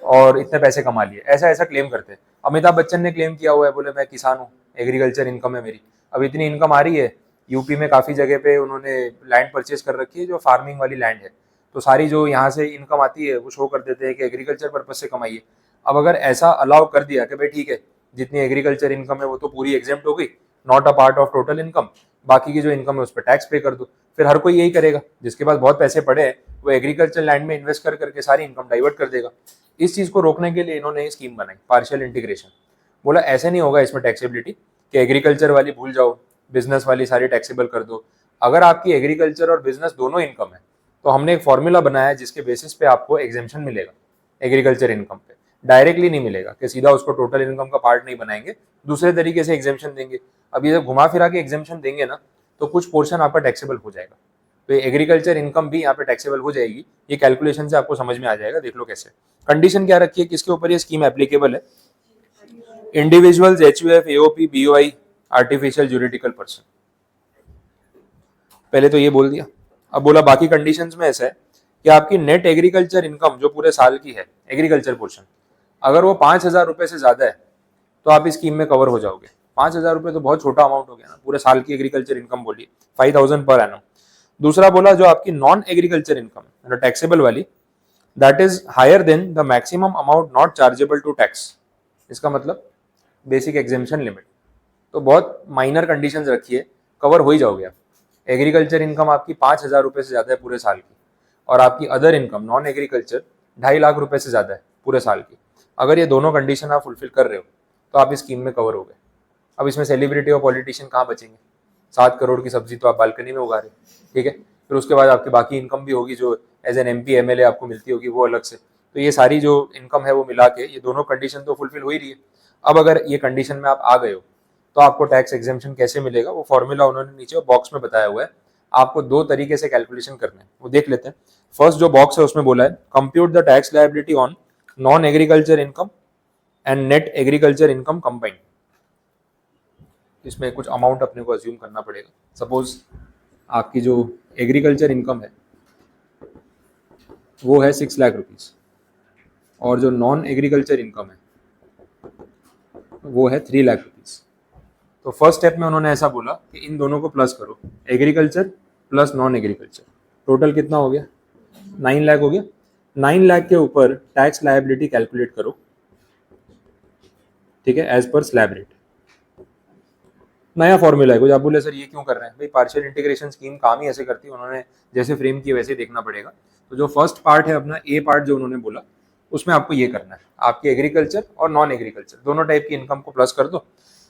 और इतने पैसे कमा लिए। ऐसा ऐसा क्लेम करते हैं। अमिताभ बच्चन ने क्लेम किया हुआ है, बोले मैं किसान हूँ, एग्रीकल्चर इनकम है मेरी। अब इतनी इनकम आ रही है, यूपी में काफी जगह पे उन्होंने लैंड परचेज कर रखी है जो फार्मिंग वाली लैंड है। तो सारी जो यहाँ से इनकम आती है वो शो कर देते हैं कि एग्रीकल्चर पर्पज से कमाइए। अब अगर ऐसा अलाउ कर दिया कि भाई ठीक है, जितनी एग्रीकल्चर इनकम है वो तो पूरी एग्जेम्प्ट हो गई, not a part of total income, बाकी की जो इनकम है उस पर टैक्स पे कर दो, फिर हर कोई यही करेगा। जिसके पास बहुत पैसे पड़े हैं वो एग्रीकल्चर लैंड में इन्वेस्ट कर करके सारी इनकम डाइवर्ट कर देगा। इस चीज को रोकने के लिए इन्होंने स्कीम बनाई, पार्शियल इंटीग्रेशन। बोला ऐसे नहीं होगा इसमें टैक्सेबिलिटी कि एग्रीकल्चर वाली भूल जाओ, बिजनेस वाली सारी टैक्सेबल कर दो। अगर आपकी एग्रीकल्चर और बिजनेस दोनों इनकम है तो हमने एक फॉर्मूला बनाया है जिसके बेसिस पे आपको एग्जेम्पशन मिलेगा एग्रीकल्चर इनकम पे। डायरेक्टली नहीं मिलेगा कि सीधा उसको टोटल इनकम का पार्ट नहीं बनाएंगे, दूसरे तरीके से एग्जेम्पशन देंगे। अब ये जब घुमा फिरा के एग्जेम्पशन देंगे ना तो कुछ पोर्शन आपका टैक्सेबल हो जाएगा। तो एग्रीकल्चर इनकम भी यहाँ पे टैक्सेबल हो जाएगी। ये कैलकुलेशन से आपको समझ में आ जाएगा, देख लो कैसे। कंडीशन क्या रखी है, किसके ऊपर ये स्कीम एप्लीकेबल है? Individuals, HUF, AOP, BOI, artificial juridical person. पहले तो ये बोल दिया। अब बोला बाकी कंडीशंस में ऐसा है कि आपकी नेट एग्रीकल्चर इनकम जो पूरे साल की है, एग्रीकल्चर पोर्शन, अगर वो 5,000 रुपए से ज्यादा है तो आप इस स्कीम में कवर हो जाओगे। 5,000 रुपए तो बहुत छोटा अमाउंट हो गया ना, पूरे साल की एग्रीकल्चर इनकम बोली 5,000 पर एनम। दूसरा बोला जो आपकी नॉन एग्रीकल्चर इनकम मतलब टैक्सेबल वाली, that is higher than the maximum amount not chargeable to tax. इसका मतलब बेसिक एग्जेम्पशन लिमिट। तो बहुत माइनर कंडीशंस रखी है, कवर हो ही जाओगे आप। एग्रीकल्चर इनकम आपकी 5,000 रुपए से ज्यादा है पूरे साल की, और आपकी other income non agriculture 2.5 lakh रुपए से ज्यादा है पूरे साल की। अगर ये दोनों कंडीशन आप फुलफिल कर रहे हो तो आप इस स्कीम में कवर हो गए। अब इसमें सेलिब्रिटी और पॉलिटिशियन कहाँ बचेंगे? 7 करोड़ की सब्जी तो आप बालकनी में उगा रहे हो, ठीक है। फिर उसके बाद आपकी बाकी इनकम भी होगी जो एज एन एमपी एमएलए आपको मिलती होगी, वो अलग से। तो ये सारी जो इनकम है वो मिला के ये दोनों कंडीशन तो फुलफिल हो ही रही है। अब अगर ये कंडीशन में आप आ गए हो तो आपको टैक्स एग्जेम्पशन कैसे मिलेगा, वो फॉर्मूला उन्होंने नीचे बॉक्स में बताया हुआ है। आपको 2 तरीके से कैलकुलेशन करना है, वो देख लेते हैं। फर्स्ट जो बॉक्स है उसमें बोला है compute the tax liability on non agriculture income and net agriculture income combined. इसमें कुछ अमाउंट अपने को अज्यूम करना पड़ेगा। सपोज आपकी जो एग्रीकल्चर इनकम है वो है 6 लाख रुपीज, और जो नॉन एग्रीकल्चर इनकम है वो है 3 लाख रुपीज। तो फर्स्ट स्टेप में उन्होंने ऐसा बोला कि इन दोनों को प्लस करो, agriculture plus non agriculture, total कितना हो गया? 9 लाख हो गया। 9 लाख के ऊपर टैक्स लायबिलिटी कैलकुलेट करो, ठीक है, एज पर स्लैब रेट। नया फॉर्मूला है कुछ। आप बोले सर ये क्यों कर रहे हैं? भाई पार्शियल इंटीग्रेशन स्कीम काम ही ऐसे करती है, उन्होंने जैसे फ्रेम किया वैसे देखना पड़ेगा। तो जो फर्स्ट पार्ट है अपना ए पार्ट जो उन्होंने बोला, उसमें आपको ये करना है, आपकी एग्रीकल्चर और नॉन एग्रीकल्चर दोनों टाइप की इनकम को प्लस कर दो,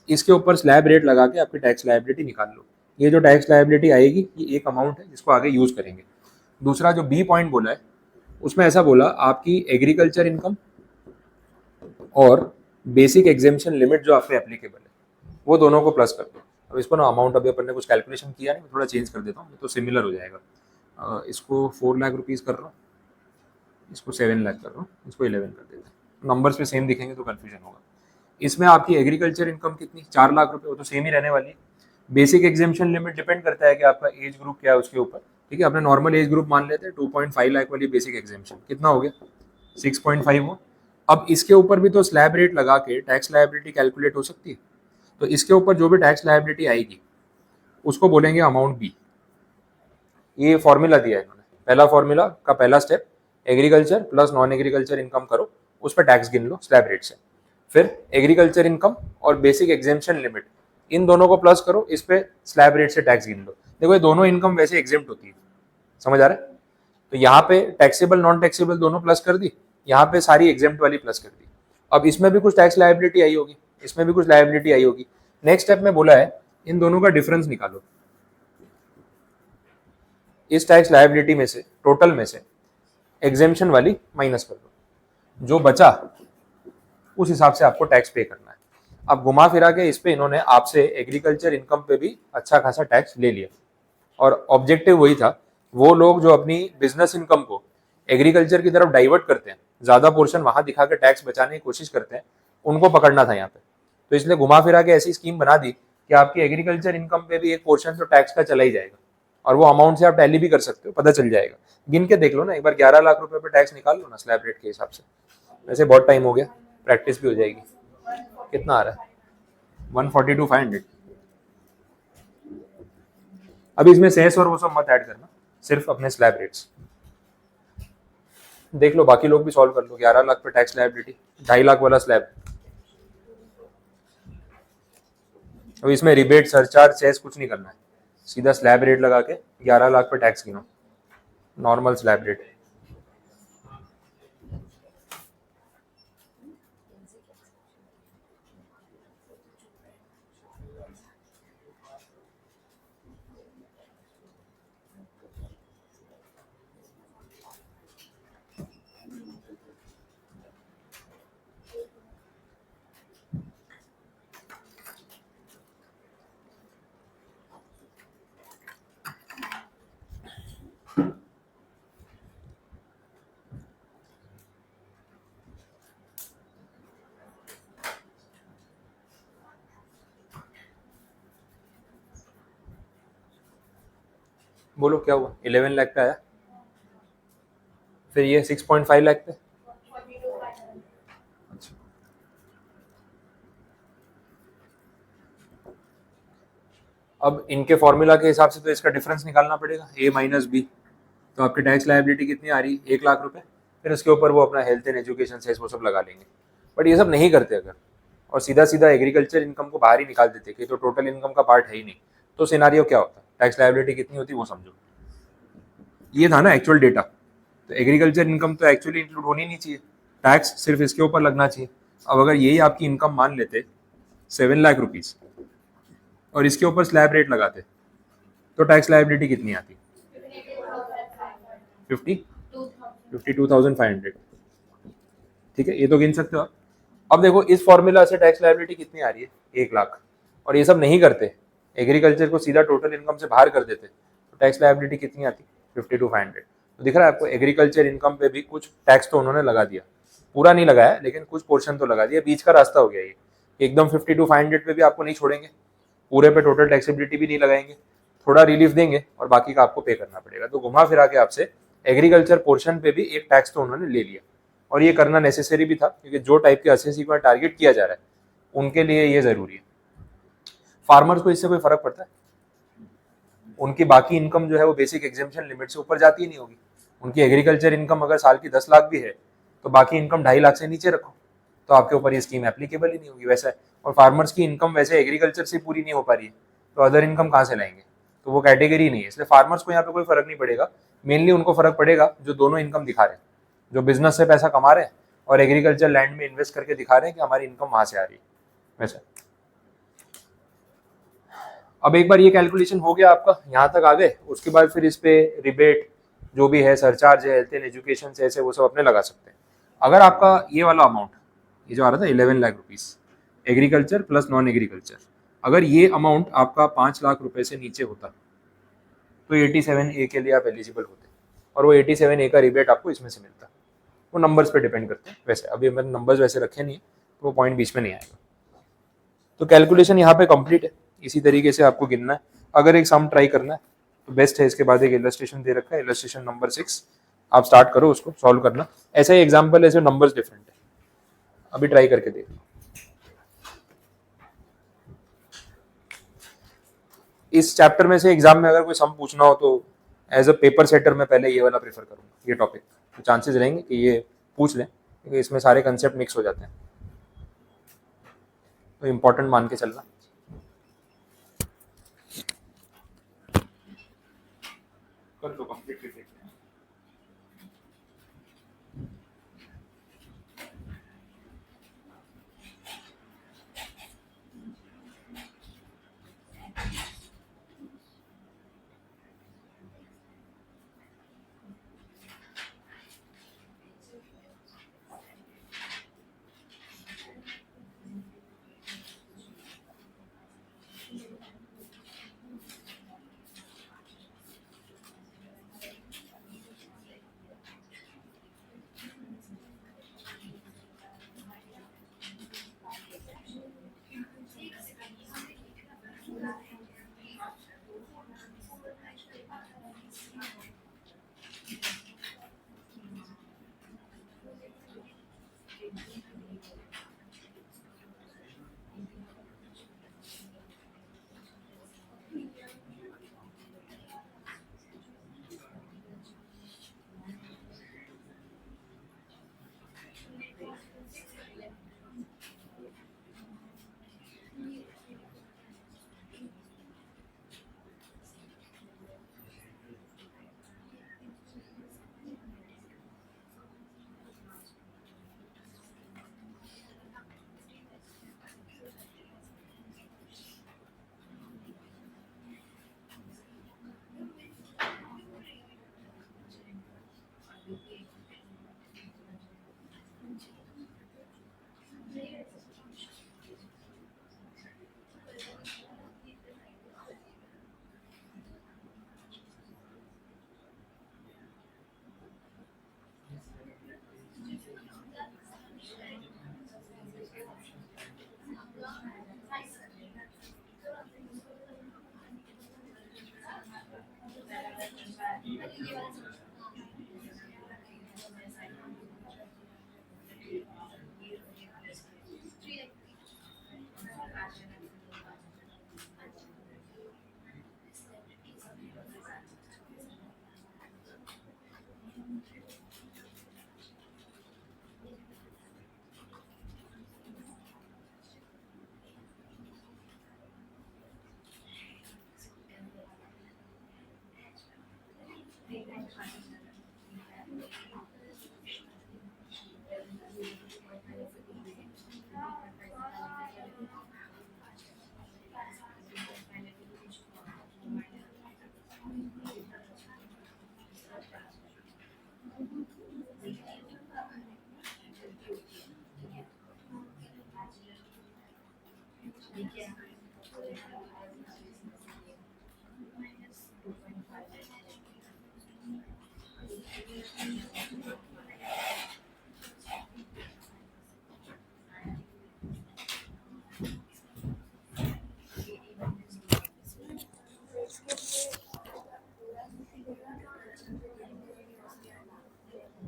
इसके ऊपर स्लैब रेट लगा के आपकी टैक्स लायबिलिटी निकाल लो। ये जो टैक्स लायबिलिटी आएगी ये एक अमाउंट है जिसको आगे यूज करेंगे। दूसरा जो बी पॉइंट बोला है उसमें ऐसा बोला आपकी एग्रीकल्चर इनकम और बेसिक एग्जेम्पशन लिमिट जो आप पे एप्लीकेबल है वो दोनों को प्लस कर दो। अब इसको ना अमाउंट अभी अपन ने कुछ कैलकुलेशन किया नहीं, थोड़ा चेंज कर देता हूँ तो सिमिलर हो जाएगा। इसको 4 लाख रुपीज़ कर रहा हूँ, इसको 7 लाख कर रहा हूँ, इसको 11 कर देते हैं, नंबर्स पे सेम दिखेंगे तो कन्फ्यूजन होगा। इसमें आपकी एग्रीकल्चर इनकम कितनी, 4 लाख रुपए, वो तो सेम ही रहने वाली है। बेसिक एग्जेम्पशन लिमिट डिपेंड करता है कि आपका एज ग्रुप क्या है उसके ऊपर, ठीक है। अपने नॉर्मल एज ग्रुप मान लेते हैं, 2.5 लाख वाली बेसिक एग्जेम्पशन कितना हो गया, 6.5 हो। अब इसके ऊपर भी तो स्लैब रेट लगा के टैक्स लायबिलिटी कैलकुलेट हो सकती है, तो इसके ऊपर जो भी टैक्स लायबिलिटी आएगी उसको बोलेंगे अमाउंट बी। ये फॉर्मूला दिया है इन्होंने, पहला फॉर्मूला का पहला step, agriculture plus non agriculture income करो, उस पर टैक्स गिन लो स्लैब रेट से, फिर एग्रीकल्चर इनकम और बेसिक एग्जेम्पशन लिमिट इन दोनों को प्लस करो, इस पे स्लैब रेट से टैक्स गिन लो। देखो ये दोनों इनकम वैसे एग्जेम्प्ट होती है, समझ आ रहा है। तो यहाँ पे टैक्सेबल नॉन टैक्सेबल दोनों प्लस कर दी, यहाँ पे सारी एग्जेम्प्ट वाली प्लस कर दी। अब इसमें भी कुछ टैक्स लायबिलिटी आई होगी, इसमें भी कुछ लायबिलिटी आई होगी। नेक्स्ट स्टेप में बोला है इन दोनों का डिफरेंस निकालो, इस टैक्स लायबिलिटी में से टोटल में से एग्जेम्पशन वाली माइनस कर दो, जो बचा उस हिसाब से आपको टैक्स पे करना है। अब घुमा फिरा के इस पे इन्होंने आपसे एग्रीकल्चर इनकम पे भी अच्छा खासा टैक्स ले लिया, और ऑब्जेक्टिव वही था, वो लोग जो अपनी बिजनेस इनकम को एग्रीकल्चर की तरफ डाइवर्ट करते हैं, ज्यादा पोर्शन वहां दिखा के टैक्स बचाने की कोशिश करते हैं, उनको पकड़ना था यहाँ पे। तो इसलिए घुमा फिरा के ऐसी स्कीम बना दी कि आपकी एग्रीकल्चर इनकम पे भी एक पोर्शन तो टैक्स का चला ही जाएगा, और वो अमाउंट से आप टैली भी कर सकते हो, पता चल जाएगा। गिन के देख लो ना एक बार, 11 लाख रुपए पे टैक्स निकाल लो ना स्लैब रेट के हिसाब से। वैसे बहुत टाइम हो गया, प्रैक्टिस भी हो जाएगी। कितना आ रहा है, 142,500। अभी इसमें सेस और वो सब मत ऐड करना, सिर्फ अपने स्लैब रेट्स देख लो, बाकी लोग भी सॉल्व कर लो। 11 लाख पे टैक्स लायबिलिटी, 2.5 लाख वाला स्लैब। अब इसमें रिबेट सरचार्ज सेस कुछ नहीं करना है, सीधा स्लैब रेट लगा के 11 लाख पे टैक्स गिनो, नॉर्मल स्लैब रेट। बोलो क्या हुआ, 11 लाख पे आया, फिर ये 6.5 लाख पे। अच्छा, अब इनके फॉर्मूला के हिसाब से तो इसका डिफरेंस निकालना पड़ेगा, ए माइनस बी। तो आपकी टैक्स लायबिलिटी कितनी आ रही है, 1 लाख रुपए, फिर उसके ऊपर वो अपना हेल्थ एंड एजुकेशन सेस वो सब लगा लेंगे। बट ये सब नहीं करते अगर, और सीधा सीधा एग्रीकल्चर इनकम को बाहर ही निकाल देते कि तो टोटल इनकम का पार्ट है ही नहीं, तो सिनारियो क्या होता, टैक्स लायबिलिटी कितनी होती वो समझो। ये था ना एक्चुअल डेटा, तो एग्रीकल्चर इनकम तो एक्चुअली इंक्लूड होनी नहीं चाहिए, टैक्स सिर्फ इसके ऊपर लगना चाहिए। अब अगर यही आपकी इनकम मान लेते 7 लाख रुपीज और इसके ऊपर स्लैब रेट लगाते, तो टैक्स लायबिलिटी कितनी आती, 52,500। ठीक है, ये तो गिन सकते हो आप। अब देखो इस फॉर्मूला से टैक्स लायबिलिटी कितनी आ रही है, 1 लाख, और ये सब नहीं करते, एग्रीकल्चर को सीधा टोटल इनकम से बाहर कर देते, तो टैक्स लायबिलिटी कितनी आती, 52,500। तो दिख रहा है आपको, एग्रीकल्चर इनकम पे भी कुछ टैक्स तो उन्होंने लगा दिया, पूरा नहीं लगाया लेकिन कुछ पोर्शन तो लगा दिया, बीच का रास्ता हो गया ये, एकदम 52,500 पे भी आपको नहीं छोड़ेंगे, पूरे पे टोटल टैक्सेबिलिटी भी नहीं लगाएंगे, थोड़ा रिलीफ देंगे और बाकी का आपको पे करना पड़ेगा। तो घुमा फिरा के आपसे एग्रीकल्चर पोर्शन पे भी एक टैक्स तो उन्होंने ले लिया, और ये करना नेसेसरी भी था, क्योंकि जो टाइप के असेसी को टारगेट किया जा रहा है उनके लिए ये जरूरी है। फार्मर्स को इससे कोई फर्क पड़ता है, उनकी बाकी इनकम जो है वो बेसिक एग्जेम्पशन लिमिट से ऊपर जाती ही नहीं होगी। उनकी एग्रीकल्चर इनकम अगर साल की 10 लाख भी है तो बाकी इनकम 2.5 लाख से नीचे रखो, तो आपके ऊपर ये स्कीम एप्लीकेबल ही नहीं होगी। वैसा है, और फार्मर्स की इनकम वैसे एग्रीकल्चर से पूरी नहीं हो पा रही है, तो अदर इनकम कहाँ से लाएंगे, तो वो कैटेगरी नहीं है, इसलिए फार्मर्स को यहाँ पे कोई फर्क नहीं पड़ेगा। मेनली उनको फर्क पड़ेगा जो दोनों इनकम दिखा रहे हैं, जो बिजनेस से पैसा कमा रहे हैं और एग्रीकल्चर लैंड में इन्वेस्ट करके दिखा रहे हैं कि हमारी इनकम वहां से आ रही है। वैसा अब एक बार ये कैलकुलेशन हो गया आपका, यहाँ तक आ गए, उसके बाद फिर इस पे रिबेट जो भी है, सरचार्ज है, हेल्थ एंड एजुकेशन से ऐसे वो सब अपने लगा सकते हैं। अगर आपका ये वाला अमाउंट, ये जो आ रहा था 11 lakh rupees, agriculture plus non agriculture, अगर ये अमाउंट आपका 5 लाख रुपए से नीचे होता तो 87A के लिए आप एलिजिबल होते और वो 87A का रिबेट आपको इसमें से मिलता। वो नंबर्स पे डिपेंड करते हैं। वैसे अभी मैंने नंबर्स वैसे रखे नहीं है तो वो पॉइंट बीच में नहीं आएगा। तो कैलकुलेशन यहाँ पे कंप्लीट है। इसी तरीके से आपको गिनना है। अगर एक सम ट्राई करना है तो बेस्ट है। इसके बाद एक इलस्ट्रेशन दे रखा है, इलस्ट्रेशन नंबर 6, आप स्टार्ट करो उसको सॉल्व करना। ऐसा ही एग्जाम्पल है, जो नंबर्स डिफरेंट है, अभी ट्राई करके देख लो। इस चैप्टर में से एग्जाम में अगर कोई सम पूछना हो तो एज अ पेपर सेटर मैं पहले ये वाला प्रेफर करूंगा, ये टॉपिक। तो चांसेस रहेंगे कि ये पूछ लें, क्योंकि इसमें सारे कंसेप्ट मिक्स हो जाते हैं, तो इम्पोर्टेंट मान के चलना। कर लो कंप्लीट करके।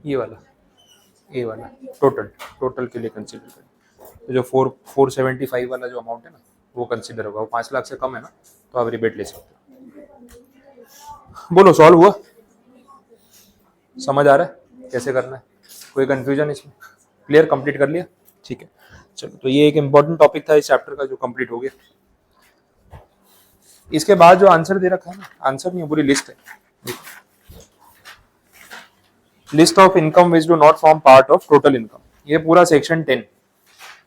ये वाला, ए वाला टोटल, टोटल के लिए कंसिडर करें तो जो 475 वाला जो अमाउंट है ना वो कंसिडर होगा। वो 5 लाख से कम है ना तो आप रिबेट ले सकते हो। बोलो सॉल्व हुआ? समझ आ रहा है कैसे करना है? कोई कंफ्यूजन इसमें? क्लियर? कंप्लीट कर लिया? ठीक है, चलो। तो ये एक इम्पोर्टेंट टॉपिक था इस चैप्टर का जो कंप्लीट हो गया। इसके बाद जो आंसर दे रखा है ना, आंसर नहीं पूरी लिस्ट है, list of income which do not form part of total income. ये पूरा सेक्शन 10,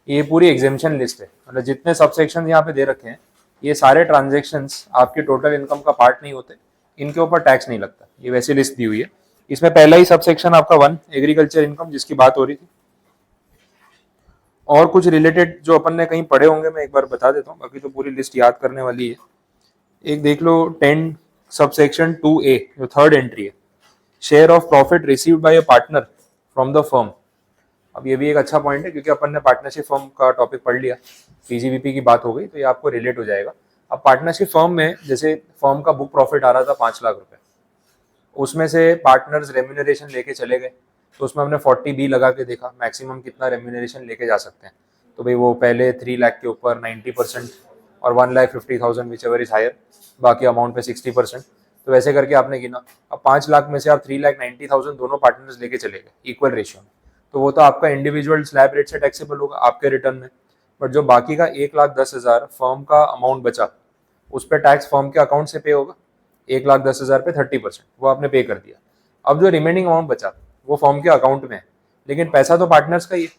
ये पूरी एग्जेम्पशन लिस्ट है। मतलब जितने सब सेक्शन यहाँ पे दे रखे हैं ये सारे ट्रांजेक्शन्स आपके टोटल इनकम का पार्ट नहीं होते, इनके ऊपर टैक्स नहीं लगता। ये वैसी लिस्ट दी हुई है। इसमें पहला ही सब सेक्शन आपका 1 एग्रीकल्चर इनकम जिसकी बात हो रही थी, और कुछ रिलेटेड जो अपन ने कहीं पढ़े होंगे मैं एक बार बता देता हूँ, बाकी तो पूरी लिस्ट याद करने वाली है। एक देख लो 10 सबसेक्शन 2A जो थर्ड एंट्री है, share of profit received by a partner from the firm. अब ये भी एक अच्छा पॉइंट है क्योंकि अपन ने पार्टनरशिप फर्म का टॉपिक पढ़ लिया, पीजीबीपी की बात हो गई, तो ये आपको रिलेट हो जाएगा। अब पार्टनरशिप फर्म में जैसे फर्म का बुक प्रॉफिट आ रहा था 5 लाख रुपए, उसमें से पार्टनर्स रेम्यूनरेशन लेके चले गए, तो उसमें हमने 40B लगा के देखा मैक्सिमम कितना रेम्यूनरेशन लेके जा सकते हैं। तो भाई वो पहले 3 लाख के ऊपर 90% और 1,50,000 विच एवर इज हायर, बाकी अमाउंट पे 60%। तो वैसे करके आपने गिना। अब 5 लाख में से आप 3,90,000 दोनों पार्टनर्स लेके चले गए इक्वल रेशियो में, तो वो तो आपका इंडिविजुअल स्लैब रेट से टैक्सेबल होगा आपके रिटर्न में। बट जो बाकी का 1,10,000 फर्म का अमाउंट बचा, उस पर टैक्स फर्म के अकाउंट से पे होगा। 1,10,000 पे 30% वो आपने पे कर दिया। अब जो रिमेनिंग अमाउंट बचा वो फर्म के अकाउंट में है, लेकिन पैसा तो पार्टनर्स का ही है।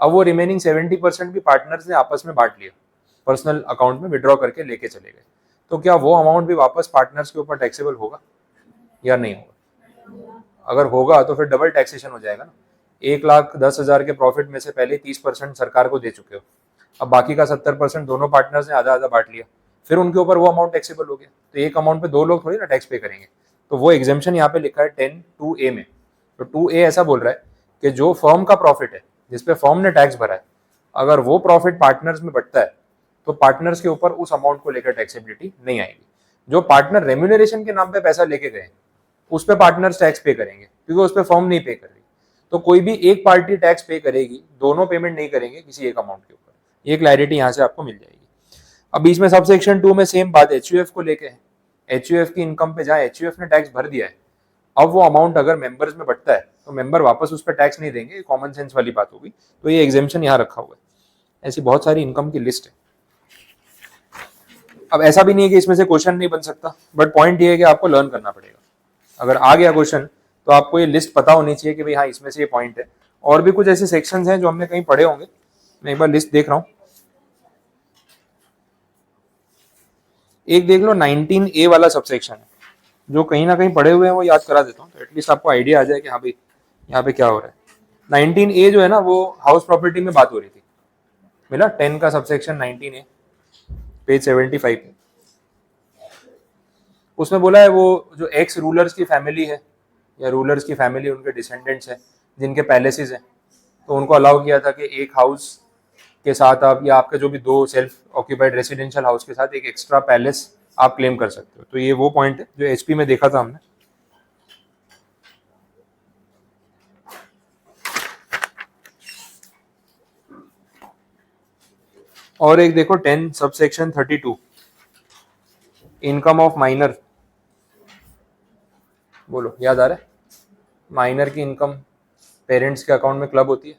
अब वो रिमेनिंग 70% भी पार्टनर्स ने आपस में बांट लिया, पर्सनल अकाउंट में विड्रॉ करके लेके चले गए। तो क्या वो अमाउंट भी वापस पार्टनर्स के ऊपर टैक्सेबल होगा या नहीं होगा? अगर होगा तो फिर डबल टैक्सेशन हो जाएगा ना। 1,10,000 के प्रॉफिट में से पहले 30% सरकार को दे चुके हो, अब बाकी का 70% दोनों पार्टनर्स ने आधा आधा बांट लिया, फिर उनके ऊपर वो अमाउंट टैक्सेबल हो गया। तो एक अमाउंट पे दो लोग थोड़ी ना टैक्स पे करेंगे। तो वो एग्जेम्पशन यहाँ पे लिखा है 10(2)A में। तो 2A ऐसा बोल रहा है कि जो फर्म का प्रॉफिट है जिसपे फर्म ने टैक्स भरा है, अगर वो प्रॉफिट पार्टनर्स में बटता है तो पार्टनर्स के ऊपर उस अमाउंट को लेकर टैक्सेबिलिटी नहीं आएगी। जो पार्टनर रेम्यूनरेशन के नाम पे पैसा लेके गए उस पे पार्टनर्स टैक्स पे करेंगे क्योंकि उस पे फर्म नहीं पे कर रही। तो कोई भी एक पार्टी टैक्स पे करेगी, दोनों पेमेंट नहीं करेंगे किसी एक अमाउंट के ऊपर। ये क्लैरिटी यहाँ से आपको मिल जाएगी। अब बीच में सबसेक्शन 2 में सेम बात HUF को लेके है। HUF की इनकम पे जहाँ HUF ने टैक्स भर दिया है, अब वो अमाउंट अगर मेंबर्स में बटता है तो मेंबर वापस उस पर टैक्स नहीं देंगे, कॉमन सेंस वाली बात होगी। तो ये एग्जेम्पशन यहाँ रखा हुआ है। ऐसी बहुत सारी इनकम की लिस्ट है। अब ऐसा भी नहीं है कि इसमें से क्वेश्चन नहीं बन सकता, बट पॉइंट ये है कि आपको लर्न करना पड़ेगा। अगर आ गया क्वेश्चन तो आपको ये लिस्ट पता होनी चाहिए कि भाई हाँ इसमें से ये पॉइंट है। और भी कुछ ऐसे सेक्शंस हैं जो हमने कहीं पढ़े होंगे, मैं एक बार लिस्ट देख रहा हूँ। एक देख लो 19A वाला सबसेक्शन है, जो कहीं ना कहीं पढ़े हुए हैं वो याद करा देता हूँ, तो एटलीस्ट आपको आइडिया आ जाए कि हाँ भाई यहाँ पे क्या हो रहा है। 19A जो है ना वो हाउस प्रॉपर्टी में बात हो रही थी, मिला 10 का सबसेक्शन 19A पेज 75 पे। उसमें बोला है वो जो एक्स रूलर्स की फैमिली है या रूलर्स की फैमिली उनके डिसेंडेंट्स हैं जिनके पैलेसेस हैं, तो उनको अलाउ किया था कि एक हाउस के साथ आप या आपके जो भी 2 सेल्फ ऑक्यूपाइड रेसिडेंशियल हाउस के साथ एक एक्स्ट्रा पैलेस आप क्लेम कर सकते हो। तो ये वो पॉइंट है जो HP में देखा था हमने। और एक देखो 10 सबसेक्शन 32 इनकम ऑफ माइनर। बोलो याद आ रहा है? माइनर की इनकम पेरेंट्स के अकाउंट में क्लब होती है,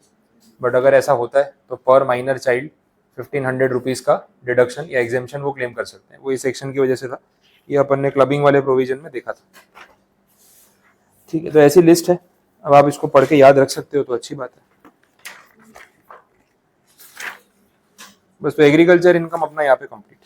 बट अगर ऐसा होता है तो पर माइनर चाइल्ड 1,500 रुपीज़ का डिडक्शन या एग्जेम्पशन वो क्लेम कर सकते हैं। वो इस सेक्शन की वजह से था, ये अपन ने क्लबिंग वाले प्रोविजन में देखा था। ठीक है, तो ऐसी लिस्ट है। अब आप इसको पढ़ के याद रख सकते हो तो अच्छी बात है। बस तो एग्रीकल्चर इनकम अपना यहाँ पे कंप्लीट।